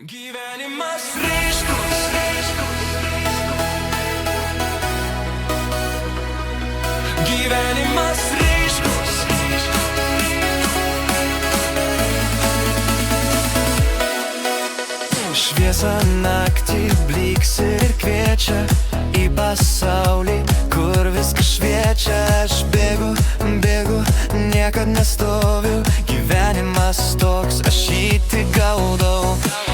Gyvenimas ryškus, gyvenimas ryškus. Šviesa naktį blyksi ir kviečia į pasaulį, kur viskas šviečia. Aš bėgu, niekad nestoviu. Gyvenimas toks, aš jį tik gaudau.